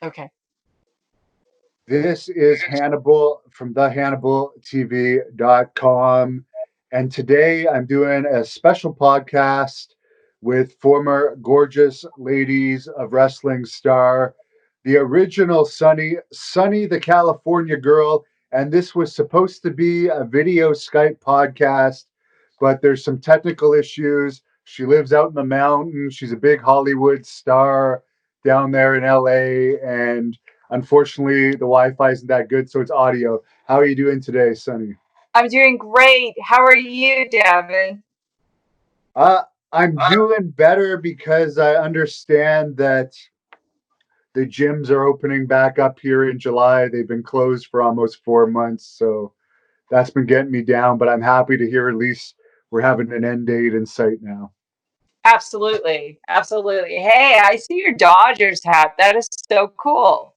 Okay. This is Hannibal from thehannibaltv.com. And today I'm doing a special podcast with former gorgeous ladies of wrestling star, the original Sunny the California girl. And this was supposed to be a video Skype podcast, but there's some technical issues. She lives out in the mountains. She's a big Hollywood star down there in LA. And unfortunately, the Wi-Fi isn't that good, so it's audio. How are you doing today, Sunny? I'm doing great. How are you, Devin? Uh, I'm doing better because I understand that the gyms are opening back up here in July. They've been closed for almost 4 months, so that's been getting me down. But I'm happy to hear at least we're having an end date in sight now. Absolutely. Absolutely. Hey, I see your Dodgers hat. That is so cool.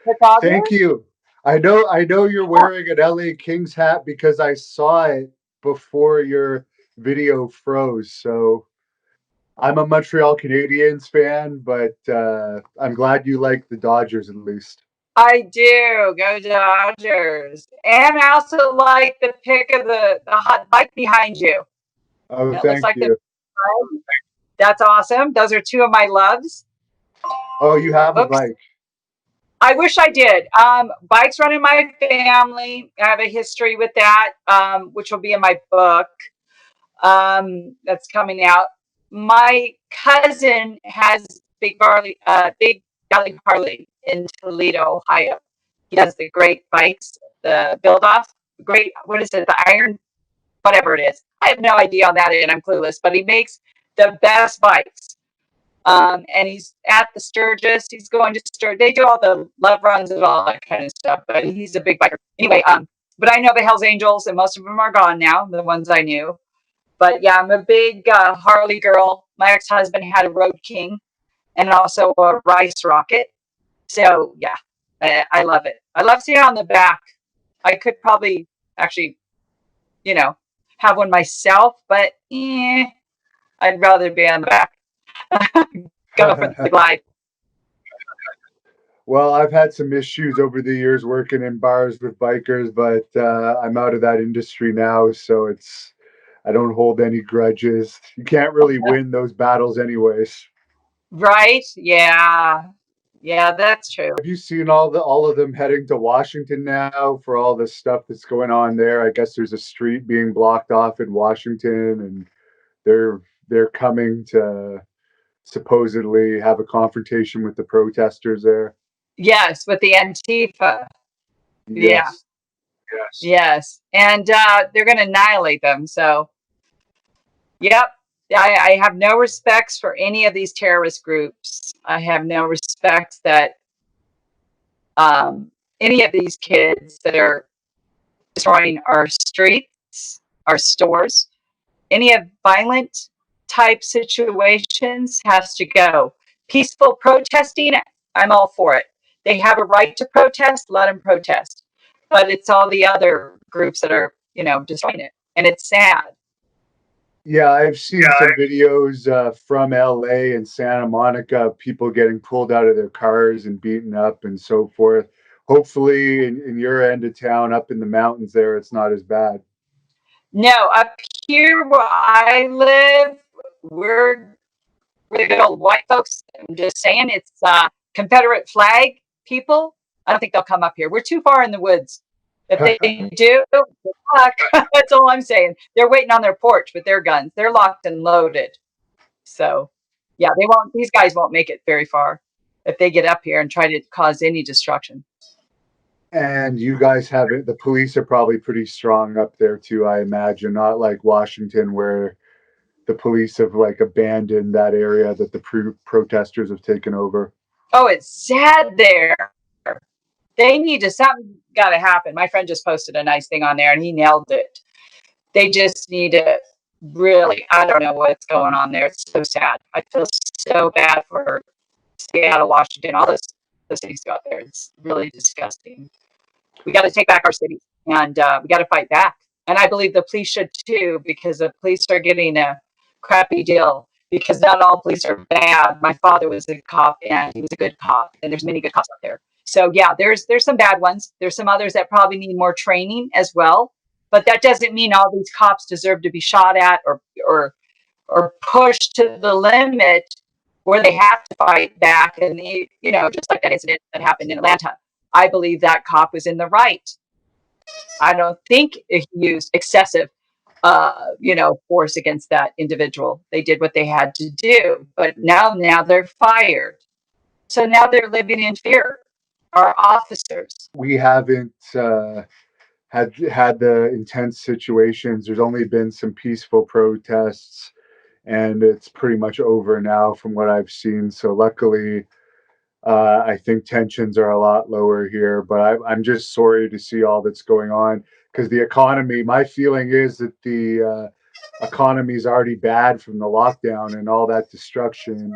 The Thank Dodgers? you. I know you're wearing an LA Kings hat because I saw it before your video froze. So I'm a Montreal Canadiens fan, but I'm glad you like the Dodgers at least. I do. Go Dodgers. And I also like the pic of the hot bike behind you. Oh, It looks thank like the you. That's awesome. Those are two of my loves. Oh, you have a Oops. bike. I wish I did. Bikes run in my family. I have a history with that, which will be in my book. That's coming out. My cousin has Big Valley Harley in Toledo, Ohio. He does the great bikes, the build off, great, what is it, the iron, whatever it is. I have no idea on that end. I'm clueless, but he makes the best bikes. And he's at the Sturgis. He's going to Sturgis. They do all the love runs and all that kind of stuff, but he's a big biker. Anyway, but I know the Hells Angels, and most of them are gone now, the ones I knew. But yeah, I'm a big Harley girl. My ex-husband had a Road King and also a Rice Rocket. So yeah, I love it. I love seeing it on the back. I could probably actually, you know, have one myself, but I'd rather be on the back. Go for the glide. Well, I've had some issues over the years working in bars with bikers, but I'm out of that industry now, so I don't hold any grudges. You can't really win those battles anyways. Right? Yeah. Yeah, that's true. Have you seen all of them heading to Washington now for all the stuff that's going on there? I guess there's a street being blocked off in Washington, and they're coming to supposedly have a confrontation with the protesters there. Yes, with the Antifa. Yeah. Yes. Yes. And they're going to annihilate them. So, yep. I have no respects for any of these terrorist groups. I have no respect that um, any of these kids that are destroying our streets, our stores, any of violent type situations has to go. Peaceful protesting, I'm all for it. They have a right to protest, let them protest. But it's all the other groups that are, destroying it. And it's sad. Yeah, I've seen some videos from LA and Santa Monica of people getting pulled out of their cars and beaten up and so forth. Hopefully, in your end of town, up in the mountains there, it's not as bad. No, up here where I live, we're the good old white folks. I'm just saying it's Confederate flag people. I don't think they'll come up here. We're too far in the woods. If they do, good luck. That's all I'm saying. They're waiting on their porch with their guns. They're locked and loaded. So, yeah, they won't. These guys won't make it very far if they get up here and try to cause any destruction. And you guys have it. The police are probably pretty strong up there too, I imagine. Not like Washington, where the police have like abandoned that area that the protesters have taken over. Oh, it's sad there. They need to, something got to happen. My friend just posted a nice thing on there and he nailed it. They just need to really, I don't know what's going on there. It's so sad. I feel so bad for Seattle, Washington, all the cities out there. It's really disgusting. We got to take back our cities and we got to fight back. And I believe the police should too, because the police are getting a crappy deal. because not all police are bad. My father was a cop and he was a good cop, and there's many good cops out there. So yeah, there's some bad ones. There's some others that probably need more training as well. But that doesn't mean all these cops deserve to be shot at or pushed to the limit where they have to fight back. And just like that incident that happened in Atlanta, I believe that cop was in the right. I don't think he used excessive force against that individual. They did what they had to do, but now they're fired. So now they're living in fear. Our officers. We haven't had the intense situations. There's only been some peaceful protests, and it's pretty much over now from what I've seen. So luckily, I think tensions are a lot lower here. But I'm just sorry to see all that's going on because the economy. My feeling is that the economy is already bad from the lockdown, and all that destruction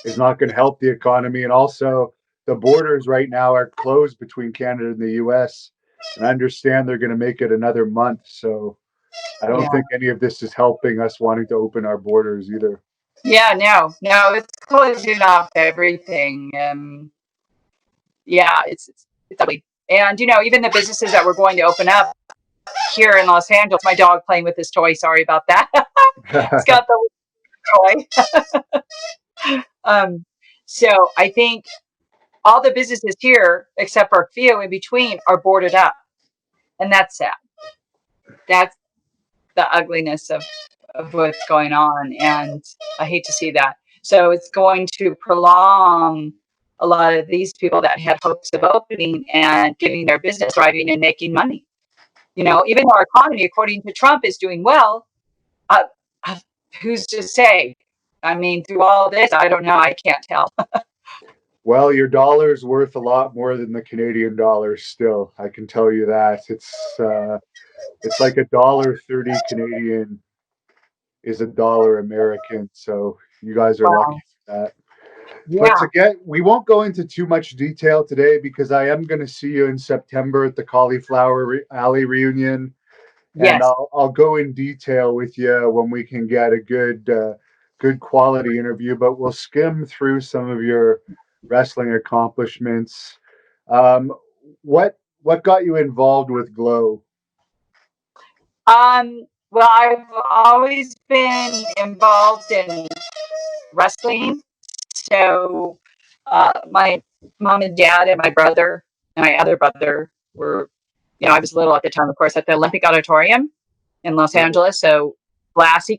is not going to help the economy. And also, the borders right now are closed between Canada and the U.S. And I understand they're going to make it another month. So I don't Yeah. think any of this is helping us wanting to open our borders either. Yeah, no, it's closing off everything. Yeah, it's ugly. And even the businesses that were going to open up here in Los Angeles, my dog playing with his toy. Sorry about that. It's got the toy. So I think all the businesses here, except for a few in between, are boarded up, and that's sad. That's the ugliness of what's going on, and I hate to see that. So it's going to prolong a lot of these people that had hopes of opening and getting their business thriving and making money. Even though our economy, according to Trump, is doing well, uh, uh, who's to say? I mean, through all this, I don't know. I can't tell. Well, your dollar's worth a lot more than the Canadian dollar still. I can tell you that. It's like $1.30 Canadian is $1 American. So you guys are lucky Wow. for that. But Yeah. to get, we won't go into too much detail today because I am going to see you in September at the Alley reunion, and Yes. I'll go in detail with you when we can get a good quality interview. But we'll skim through some of your wrestling accomplishments. Um, what got you involved with Glow? Well, I've always been involved in wrestling. So, my mom and dad and my brother and my other brother were, I was little at the time, of course, at the Olympic Auditorium in Los Right. Angeles. So, Blassie,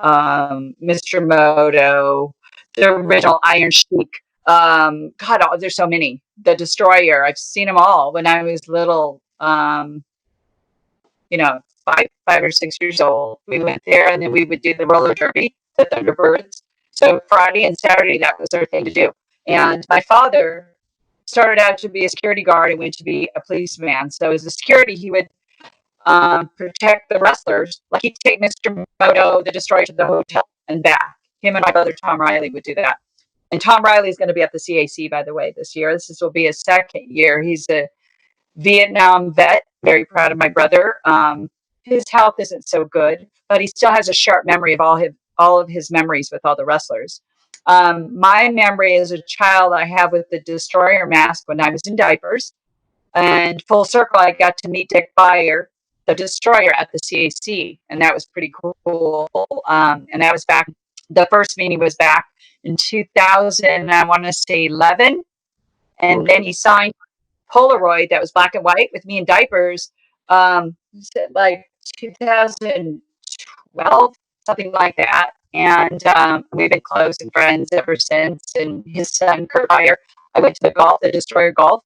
Mr. Moto, the original Iron Sheik. God, there's so many. The Destroyer. I've seen them all when I was little. You know, 5 or 6 years old. We went there and then we would do the roller derby, the Thunderbirds. So Friday and Saturday, that was our thing to do. And my father started out to be a security guard and went to be a policeman. So as a security, he would protect the wrestlers. Like he'd take Mr. Moto, the Destroyer, to the hotel and back. Him and my brother Tom Riley would do that. And Tom Riley is going to be at the CAC, by the way, this year. Will be his second year. He's a Vietnam vet. Very proud of my brother. His health isn't so good, but he still has a sharp memory of all of his memories with all the wrestlers. My memory as a child I have with the Destroyer mask when I was in diapers, and full circle, I got to meet Dick Byer, the Destroyer, at the CAC, and that was pretty cool. And that was back. The first meeting was back in 2000. I want to say 11, and Okay. then he signed Polaroid that was black and white with me in diapers. Like 2012, something like that. And we've been close and friends ever since. And his son, Kurt Byer, I went to the Destroyer Golf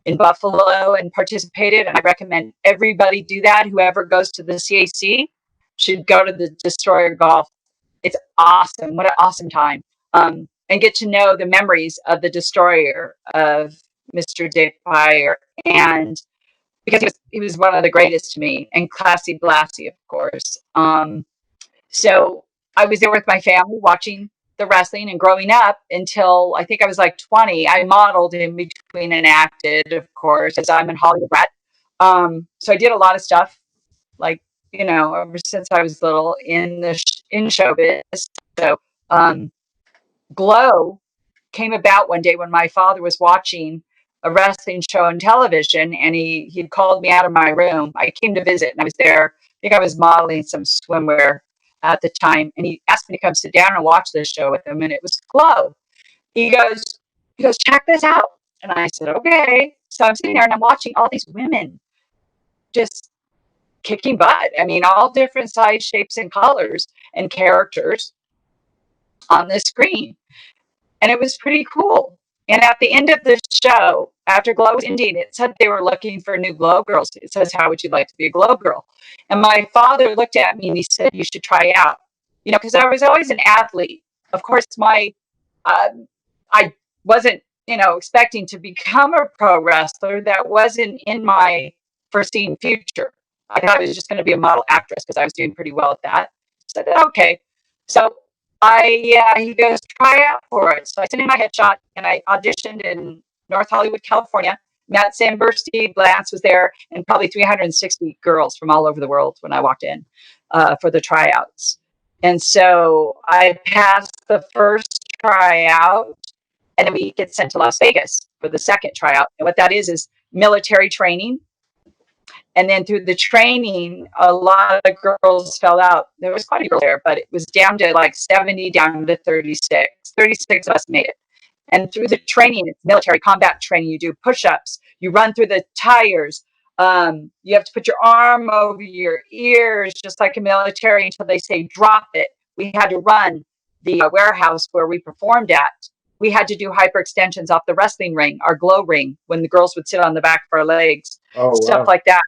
in Buffalo and participated. And I recommend everybody do that. Whoever goes to the CAC should go to the Destroyer Golf. It's awesome. What an awesome time. And get to know the memories of the Destroyer, of Mr. Dick Byer, and because he was one of the greatest to me, and Classy Blassie, of course. So I was there with my family watching the wrestling and growing up until I think I was like 20. I modeled in between and acted, of course, as I'm in Hollywood rat. So I did a lot of stuff like ever since I was little in showbiz. So, um, Glow came about one day when my father was watching a wrestling show on television, and he'd called me out of my room. I came to visit, and I was there. I think I was modeling some swimwear at the time, and he asked me to come sit down and watch this show with him, and it was Glow. He goes, check this out, and I said, okay. So I'm sitting there and I'm watching all these women just kicking butt. I mean, all different size, shapes, and colors and characters on the screen. And it was pretty cool. And at the end of the show, after Glow was ending, it said they were looking for new Glow girls. It says, how would you like to be a Glow girl? And my father looked at me and he said, you should try out. Because I was always an athlete. Of course, uh, I wasn't, expecting to become a pro wrestler. That wasn't in my foreseen future. I thought I was just going to be a model actress because I was doing pretty well at that. So I said, okay. So he goes, try out for it. So I sent in my headshot and I auditioned in North Hollywood, California. Matt Simber, Steve Lance was there, and probably 360 girls from all over the world when I walked in for the tryouts. And so I passed the first tryout, and then we get sent to Las Vegas for the second tryout. And what that is military training. And then through the training, a lot of girls fell out. There was quite a girl there, but it was down to like 70, down to 36. 36 of us made it. And through the training, it's military combat training. You do push-ups. You run through the tires. You have to put your arm over your ears, just like a military, until they say drop it. We had to run the warehouse where we performed at. We had to do hyperextensions off the wrestling ring, our glow ring, when the girls would sit on the back of our legs, Oh, stuff wow. like that.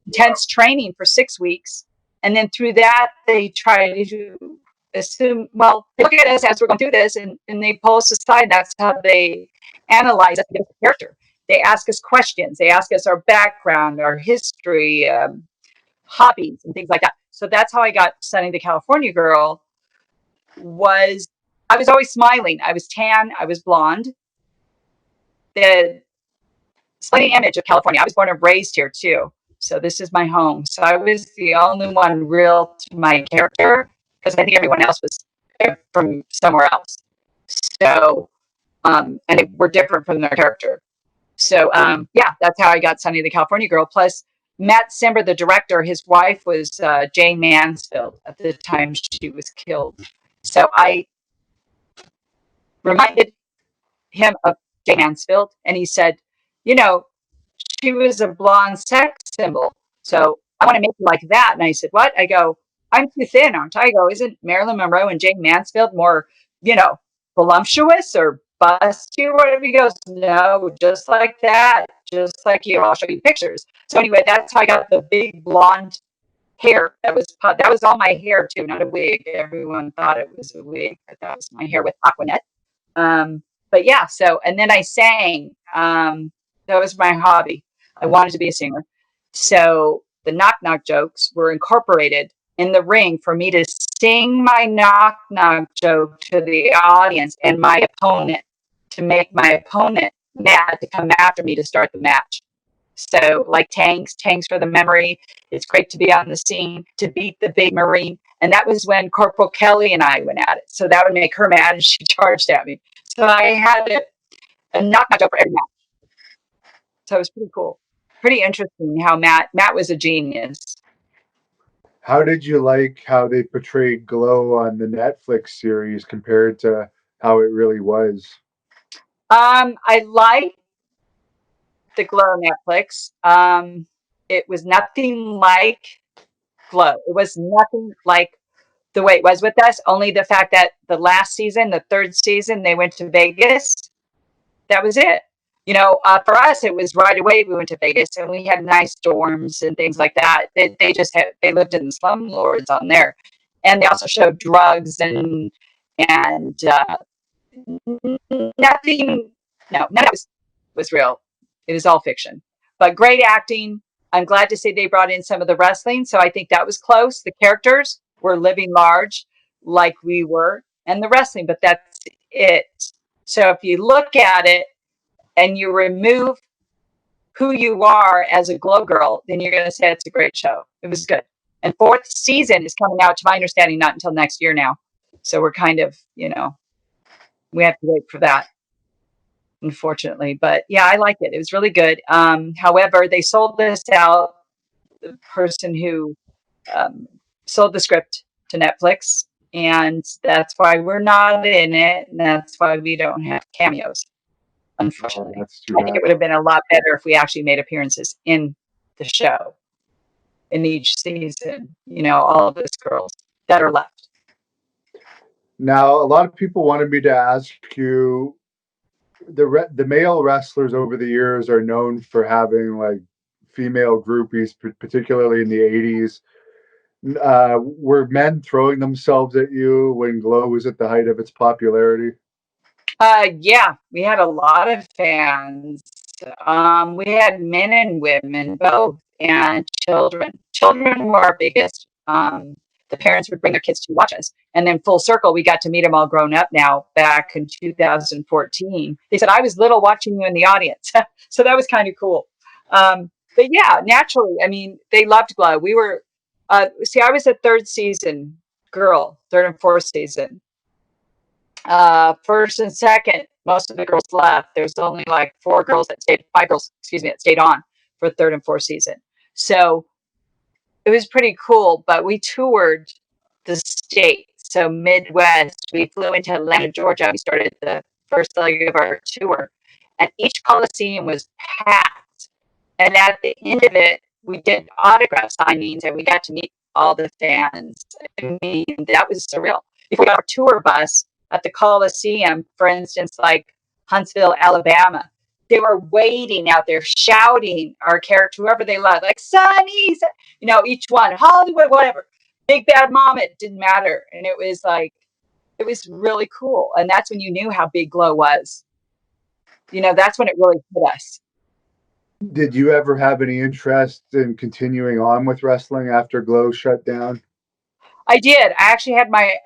Intense training for 6 weeks. And then through that, they try to assume, well, they look at us as we're going through this, and they pull us aside. That's how they analyze us as a character. They ask us questions. They ask us our background, our history, hobbies, and things like that. So that's how I got Sunny the California Girl. Was I was always smiling. I was tan. I was blonde. The splitting image of California. I was born and raised here too. So this is my home. So I was the only one real to my character because I think everyone else was from somewhere else. So, and they were different from their character. So, yeah, that's how I got Sunny the California Girl. Plus, Matt Simber, the director, his wife was Jane Mansfield at the time she was killed. So I reminded him of Jane Mansfield, and he said, you know, she was a blonde sex symbol. So I want to make you like that. And I said, what? I go, I'm too thin, aren't I? I go, isn't Marilyn Monroe and Jane Mansfield more, voluptuous or busty or whatever? He goes, no, just like that. Just like you. I'll show you pictures. So anyway, that's how I got the big blonde hair. That was all my hair too, not a wig. Everyone thought it was a wig, but that was my hair with Aquanet. Um, but yeah, so, and then I sang. That was my hobby. I wanted to be a singer. So the knock knock jokes were incorporated in the ring for me to sing my knock knock joke to the audience and my opponent, to make my opponent mad to come after me to start the match. So, like tanks for the memory. It's great to be on the scene, to beat the big Marine. And that was when Corporal Kelly and I went at it. So that would make her mad, and she charged at me. So I had a knock knock joke for every match. So it was pretty cool. Pretty interesting how Matt was a genius. How did you like how they portrayed Glow on the Netflix series compared to how it really was? I like the Glow Netflix. It was nothing like Glow. It was nothing like the way it was with us. Only the fact that the last season, the third season, they went to Vegas. That was it. For us, it was right away we went to Vegas, and we had nice dorms and things like that. They lived in the slumlords on there, and they also showed drugs and nothing. No, none of it was real. It was all fiction, but great acting. I'm glad to say they brought in some of the wrestling, so I think that was close. The characters were living large, like we were, and the wrestling, but that's it. So if you look at it and you remove who you are as a glow girl, then you're going to say it's a great show. It was good. And fourth season is coming out, to my understanding, not until next year now. So we're kind of, we have to wait for that, unfortunately. But yeah, I like it. It was really good. However, they sold this out. The person who um, sold the script to Netflix, and that's why we're not in it, and that's why we don't have cameos, Oh, unfortunately. that's too I think it bad. would have been a lot better if we actually made appearances in the show in each season, all of those girls that are left. Now, a lot of people wanted me to ask you, the male wrestlers over the years are known for having like female groupies, particularly in the 80s. Were men throwing themselves at you when Glow was at the height of its popularity? Yeah, we had a lot of fans. We had men and women both, and children. Children were our biggest. The parents would bring their kids to watch us, and then full circle, we got to meet them all grown up now. Back in 2014, they said I was little watching you in the audience, so that was kind of cool. But yeah, naturally, I mean, they loved Glow. We were, see, I was a third season girl, third and fourth season. First and second, most of the girls left. There's only like five girls, excuse me, that stayed on for third and fourth season. So it was pretty cool, but we toured the state. So Midwest, we flew into Atlanta, Georgia. We started the first leg of our tour, and each Coliseum was packed. And at the end of it, we did autograph signings and we got to meet all the fans. I mean, that was surreal. If we got our tour bus at the Coliseum, for instance, like Huntsville, Alabama, they were waiting out there shouting our character, whoever they loved, like Sonny, each one, Hollywood, whatever, Big Bad Mama, it didn't matter. And it was like, it was really cool. And that's when you knew how big Glow was. That's when it really hit us. Did you ever have any interest in continuing on with wrestling after Glow shut down? I did. I actually had my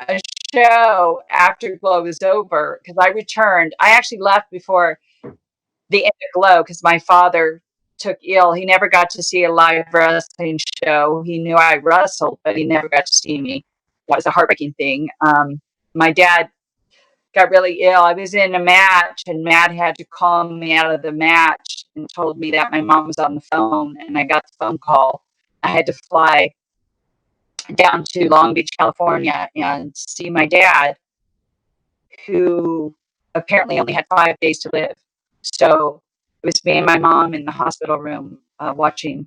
show after Glow was over because I returned. I actually left before the end of Glow because my father took ill. He never got to see a live wrestling show. He knew I wrestled, but he never got to see me. That was a heartbreaking thing. My dad got really ill. I was in a match, and Matt had to call me out of the match and told me that my mom was on the phone, and I got the phone call. I had to fly down to Long Beach, California, and see my dad, who apparently only had 5 days to live. So it was me and my mom in the hospital room watching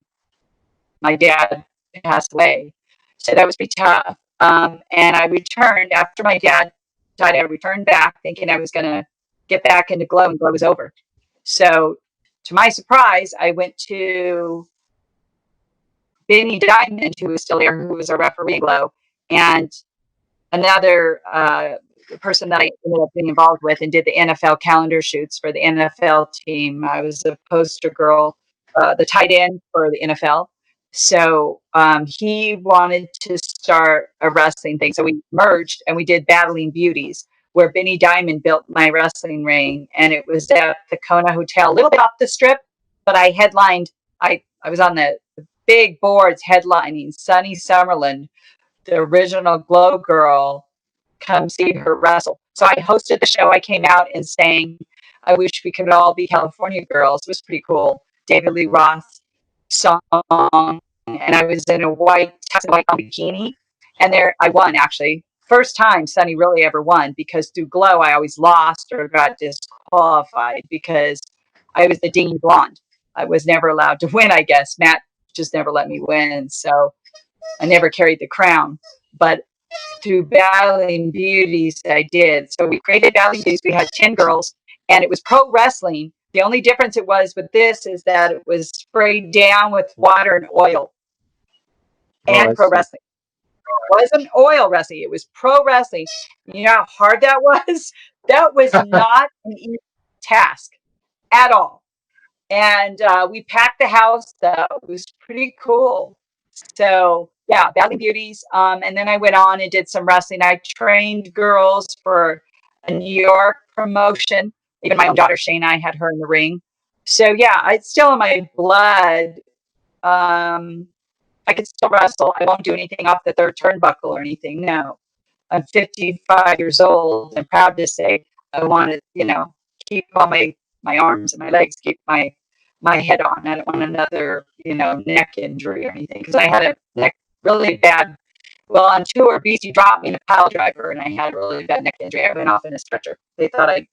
my dad pass away. So that was pretty tough. And I returned after my dad died. I returned back thinking I was going to get back into Glow, and Glow was over. So to my surprise, I went to Benny Diamond, who was still there, who was a referee Glow, and another person that I ended up being involved with and did the NFL calendar shoots for the NFL team. I was a poster girl, the tight end for the NFL. So he wanted to start a wrestling thing. So we merged and we did Battling Beauties, where Benny Diamond built my wrestling ring. And it was at the Kona Hotel, a little bit off the strip, but I headlined, I was on the big boards headlining Sunny Summerlin, the original Glow Girl, come see her wrestle. So I hosted the show. I came out and sang, I wish we could all be California girls. It was pretty cool. David Lee Roth song. And I was in a white bikini. And there I won, actually. First time Sunny really ever won, because through Glow I always lost or got disqualified because I was the Dean Blonde. I was never allowed to win, I guess. Matt just never let me win. So I never carried the crown. But through Battling Beauties, I did. So we created Battling Beauties. We had 10 girls, and it was pro wrestling. The only difference it was with this is that it was sprayed down with water and oil, Oh, and I pro see. wrestling. It wasn't oil wrestling, it was pro wrestling. You know how hard that was? That was not an easy task at all. And we packed the house. That was pretty cool. So yeah, Battling Beauties. And then I went on and did some wrestling. I trained girls for a New York promotion. Even my own daughter Shayna, I had her in the ring. So yeah, it's still in my blood. Um, I can still wrestle. I won't do anything off the third turnbuckle or anything. No, I'm 55 years old and proud to say I want to, keep all my arms and my legs, keep my head on. I don't want another, neck injury or anything because I had a neck really bad. Well, on tour, BC dropped me in a pile driver and I had a really bad neck injury. I went off in a stretcher. They thought I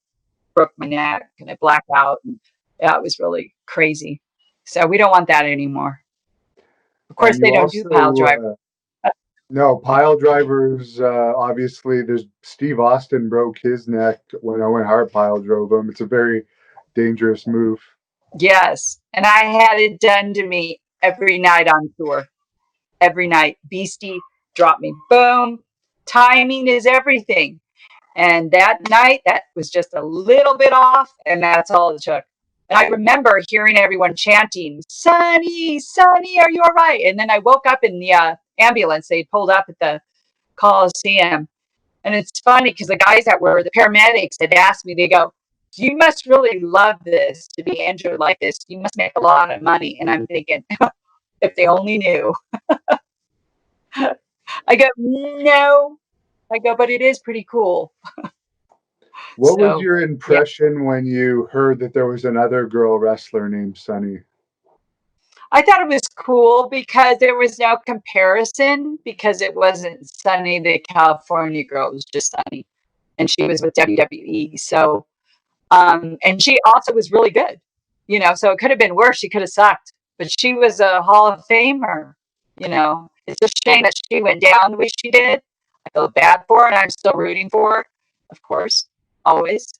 broke my neck and I blacked out. And yeah, it was really crazy. So we don't want that anymore. Of course, And they you don't do pile also, driver. no, pile drivers, obviously, there's Steve Austin broke his neck when Owen Hart pile drove him. It's a very dangerous move. Yes, and I had it done to me every night on tour. Every night, Beastie dropped me. Boom. Timing is everything. And that night, that was just a little bit off, and that's all it took. And I remember hearing everyone chanting, "Sonny, Sonny, are you all right?" And then I woke up in the ambulance. They pulled up at the Coliseum. And it's funny because the guys that were the paramedics had asked me, they go, "You must really love this to be injured like this. You must make a lot of money." And I'm thinking, if they only knew. I go, "No." I go, "But it is pretty cool." What was So, your yeah. impression when you heard that there was another girl wrestler named Sunny? I thought it was cool because there was no comparison because it wasn't Sunny the California girl. It was just Sunny. And she was with WWE. So, and she also was really good, so it could have been worse. She could have sucked, but she was a Hall of Famer. It's a shame that she went down the way she did. I feel bad for her, and I'm still rooting for her, of course, always.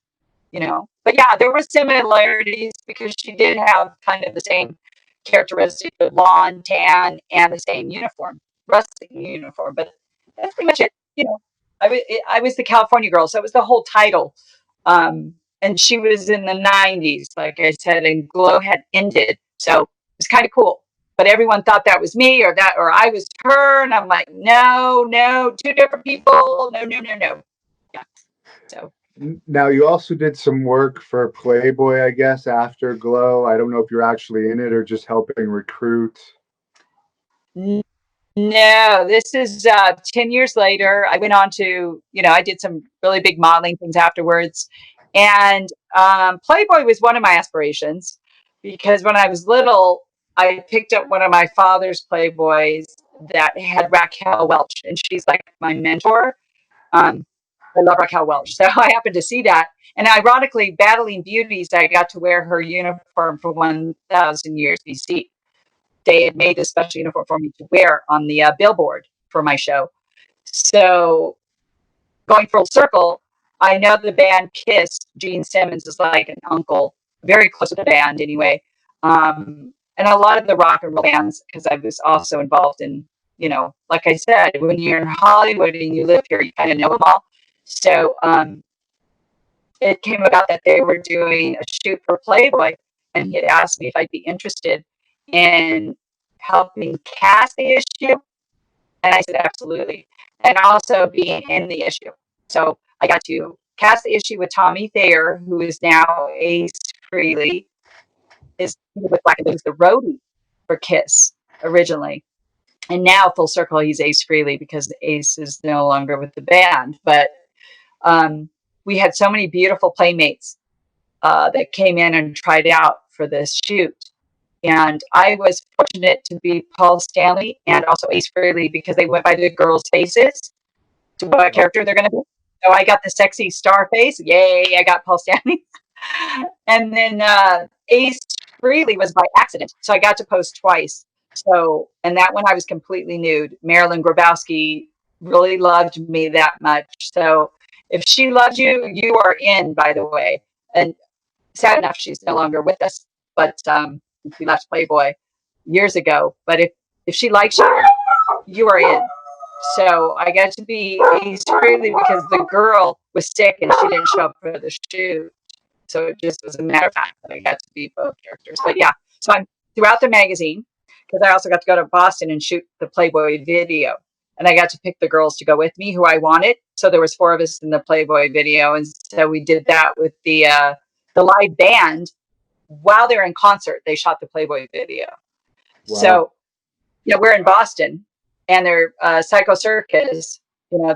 But yeah, there were similarities because she did have kind of the same characteristic, the blonde, tan, and the same uniform, wrestling uniform. But that's pretty much it. I was the California girl, so it was the whole title. And she was in the 90s, like I said, and Glow had ended. So it was kind of cool. But everyone thought that was me or I was her. And I'm like, no, no, two different people. No, no, no, no. Yeah. So Now, you also did some work for Playboy, I guess, after Glow. I don't know if you're actually in it or just helping recruit. no, this is 10 years later. I went on to, I did some really big modeling things afterwards. And Playboy was one of my aspirations because when I was little, I picked up one of my father's Playboys that had Raquel Welch, and she's like my mentor. Um, I love Raquel Welch. So I happened to see that. And ironically, Battling Beauties, I got to wear her uniform for 1,000 years BC. They had made a special uniform for me to wear on the billboard for my show. So going full circle, I know the band Kiss. Gene Simmons is like an uncle, very close to the band anyway. And a lot of the rock and roll bands, because I was also involved in, like I said, when you're in Hollywood and you live here, you kind of know them all. So it came about that they were doing a shoot for Playboy, and he had asked me if I'd be interested in helping cast the issue, and I said absolutely, and also being in the issue. So I got to cast the issue with Tommy Thayer, who is now Ace Frehley, is with Black and Blues, the roadie for Kiss originally. And now, full circle, he's Ace Frehley because Ace is no longer with the band. But um, we had so many beautiful playmates that came in and tried out for this shoot. And I was fortunate to be Paul Stanley and also Ace Frehley because they went by the girls' faces to what Oh, character they're going to be. So I got the sexy star face. Yay, I got Paul Stanley. And then Ace Frehley was by accident. So I got to post twice. So, and that one I was completely nude. Marilyn Grabowski really loved me that much. So if she loves you, you are in, by the way. And sad enough, she's no longer with us, but she left Playboy years ago. But if she likes you, you are in. So I got to be Ace Frehley because the girl was sick and she didn't show up for the shoot. So it just was a matter of fact that I got to be both characters. But yeah, so I'm throughout the magazine because I also got to go to Boston and shoot the Playboy video. And I got to pick the girls to go with me who I wanted. So there was four of us in the Playboy video, and so we did that with the live band while they're in concert. They shot the Playboy video. wow. So we're in Boston, and they're Psycho Circus.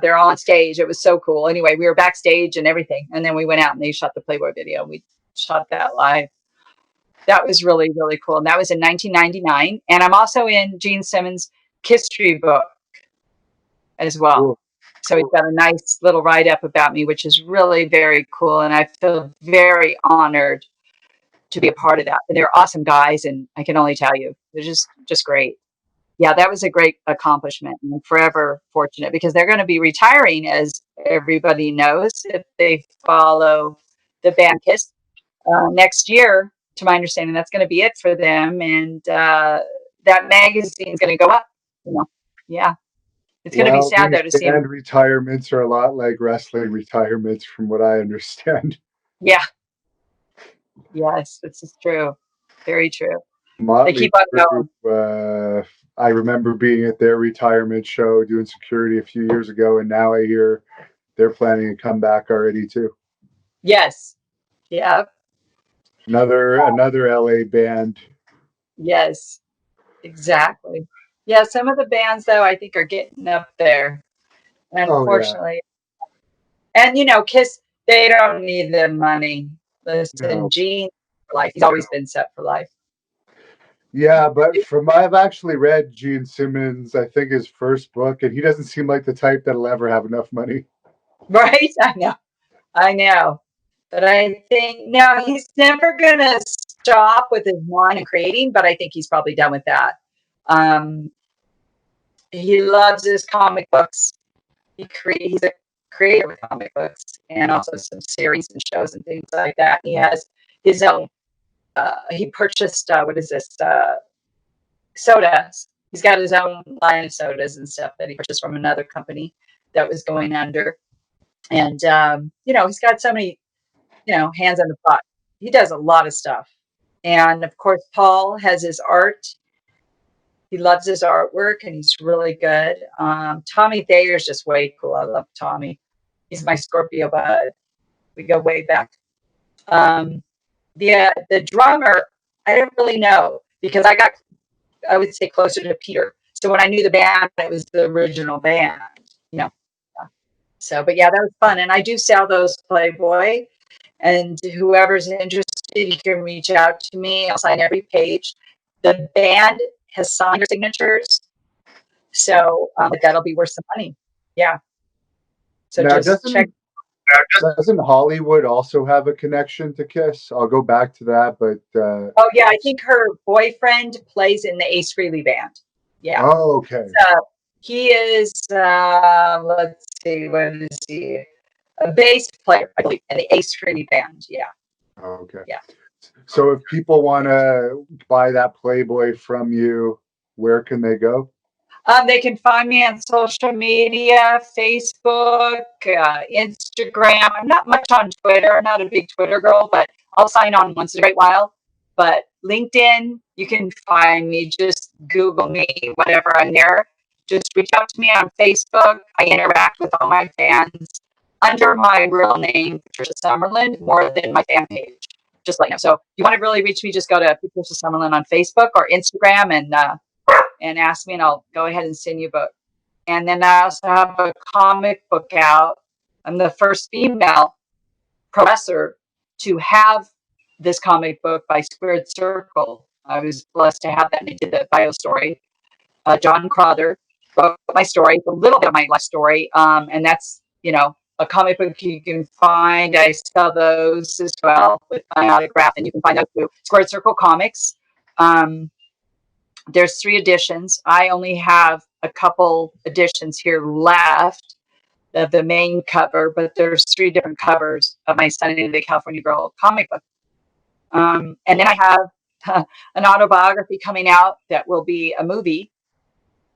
They're on stage. It was so cool. Anyway, we were backstage and everything, and then we went out and they shot the Playboy video. We shot that live. That was really, really cool. And that was in 1999. And I'm also in Gene Simmons' history book as well. Cool. So he's got a nice little write up about me, which is really very cool. And I feel very honored to be a part of that. And they're awesome guys, and I can only tell you, they're just great. Yeah, that was a great accomplishment, and I'm forever fortunate because they're going to be retiring, as everybody knows, if they follow the band Kiss next year. To my understanding, that's going to be it for them, and that magazine is going to go up. You know, yeah, it's going to be Well, sad these though to see them. band retirements are a lot like wrestling retirements, from what I understand. Yeah, yes, this is true. Very true. They Motley keep on Crue, going. I remember being at their retirement show doing security a few years ago, and now I hear they're planning to come back already too. Yes. Yeah. Another LA band. Yes. Exactly. Yeah. Some of the bands, though, I think are getting up there, Oh yeah, unfortunately. And Kiss, they don't need the money. Listen, no, Gene for life. He's always been set for life. yeah, but from I've actually read Gene Simmons, I think his first book, and he doesn't seem like the type that'll ever have enough money. Right? I know. I know. But I think no, he's never gonna stop with his wine and creating, but I think he's probably done with that. Um, he loves his comic books. He's a creator of comic books and also some series and shows and things like that. He has his own. He purchased what is this? Sodas. He's got his own line of sodas and stuff that he purchased from another company that was going under. And he's got so many hands on the pot. He does a lot of stuff. And of course, Paul has his art. He loves his artwork and he's really good. Tommy Thayer is just way cool. I love Tommy. He's my Scorpio bud. We go way back. Um, the drummer, I don't really know because I would say closer to Peter. So when I knew the band, it was the original band, you know. So, but yeah, that was fun. And I do sell those Playboy. And whoever's interested, you can reach out to me. I'll sign every page. The band has signed your signatures, so that'll be worth some money. Yeah. So Now, just check. doesn't Hollywood also have a connection to Kiss? I'll go back to that, but Oh yeah, I think her boyfriend plays in the Ace Frehley band. Yeah. oh, okay, He is. Let's see, what is he? A bass player, I believe, in the Ace Frehley band. Yeah. okay. Yeah. So if people want to buy that Playboy from you, where can they go? They can find me on social media, Facebook, Instagram. I'm not much on Twitter. I'm not a big Twitter girl, but I'll sign on once in a great while. But LinkedIn, you can find me. Just Google me, whatever. I'm there. Just reach out to me on Facebook. I interact with all my fans under my real name, Patricia Summerlin, more than my fan page. Just like you know. So if you want to really reach me, just go to Patricia Summerlin on Facebook or Instagram and ask me, and I'll go ahead and send you a book. And then I also have a comic book out. I'm the first female professor to have this comic book by Squared Circle. I was blessed to have that, and I did the bio story. John Crowther wrote my story, a little bit of my life story, and that's a comic book you can find. I sell those as well with my autograph, and you can find those through Squared Circle Comics. Um, there's 3 editions. I only have a couple editions here left of the main cover, but there's 3 different covers of my Sunny Day California Girl comic book. And then I have an autobiography coming out that will be a movie.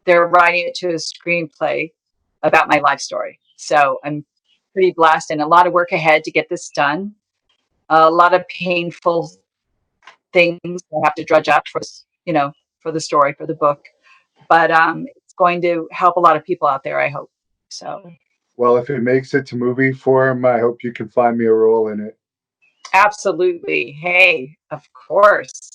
They're writing it to a screenplay about my life story. So I'm pretty blessed and a lot of work ahead to get this done. A lot of painful things I have to drudge up for the story, for the book. But it's going to help a lot of people out there, I hope. So Well, if it makes it to movie form, I hope you can find me a role in it. absolutely. Hey, of course.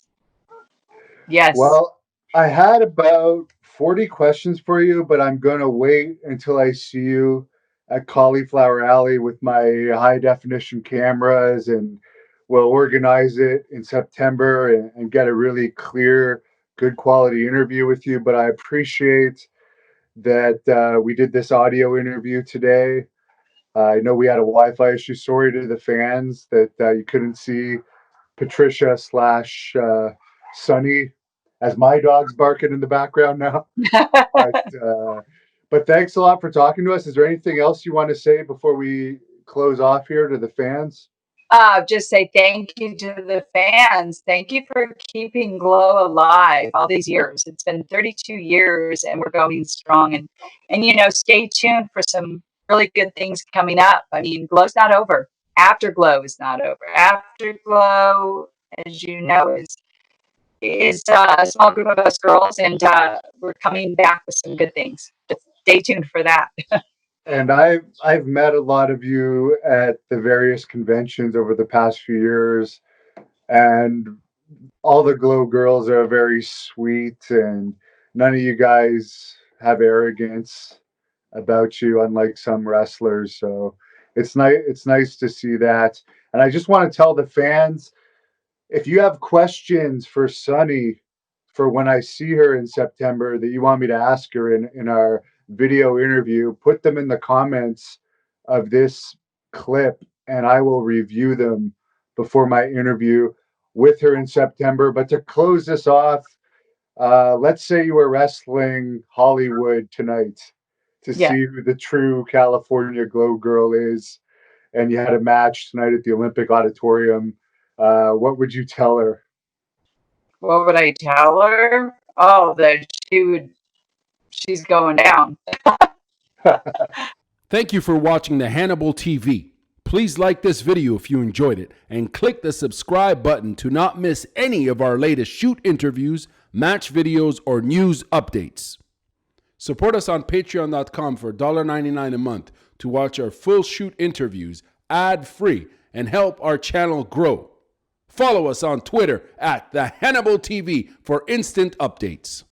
Yes. Well, I had about 40 questions for you, but I'm going to wait until I see you at Cauliflower Alley with my high definition cameras, and we'll organize it in September and get a really clear, good quality interview with you. But I appreciate that we did this audio interview today. I know we had a Wi-Fi issue. Sorry to the fans that you couldn't see Patricia slash Sunny as my dog's barking in the background now. But but thanks a lot for talking to us. Is there anything else you want to say before we close off here to the fans? Just say thank you to the fans. Thank you for keeping Glow alive all these years. It's been 32 years and we're going strong. And stay tuned for some really good things coming up. I mean, Glow's not over. Afterglow is not over. Afterglow, as you know, is a small group of us girls, and we're coming back with some good things. Just stay tuned for that. And I've met a lot of you at the various conventions over the past few years, and all the Glow girls are very sweet, and none of you guys have arrogance about you, unlike some wrestlers. So it's nice to see that. And I just want to tell the fans, if you have questions for Sunny for when I see her in September that you want me to ask her in our video interview, put them in the comments of this clip and I will review them before my interview with her in September. But to close this off, let's say you were wrestling Hollywood tonight to Yeah. see who the true California Glow girl is, and you had a match tonight at the Olympic Auditorium. What would you tell her? What would I tell her? Oh, that she's going down. Thank you for watching the Hannibal TV. Please like this video if you enjoyed it and click the subscribe button to not miss any of our latest shoot interviews, match videos, or news updates. Support us on patreon.com for $1.99 a month to watch our full shoot interviews ad-free and help our channel grow. Follow us on Twitter at the Hannibal TV for instant updates.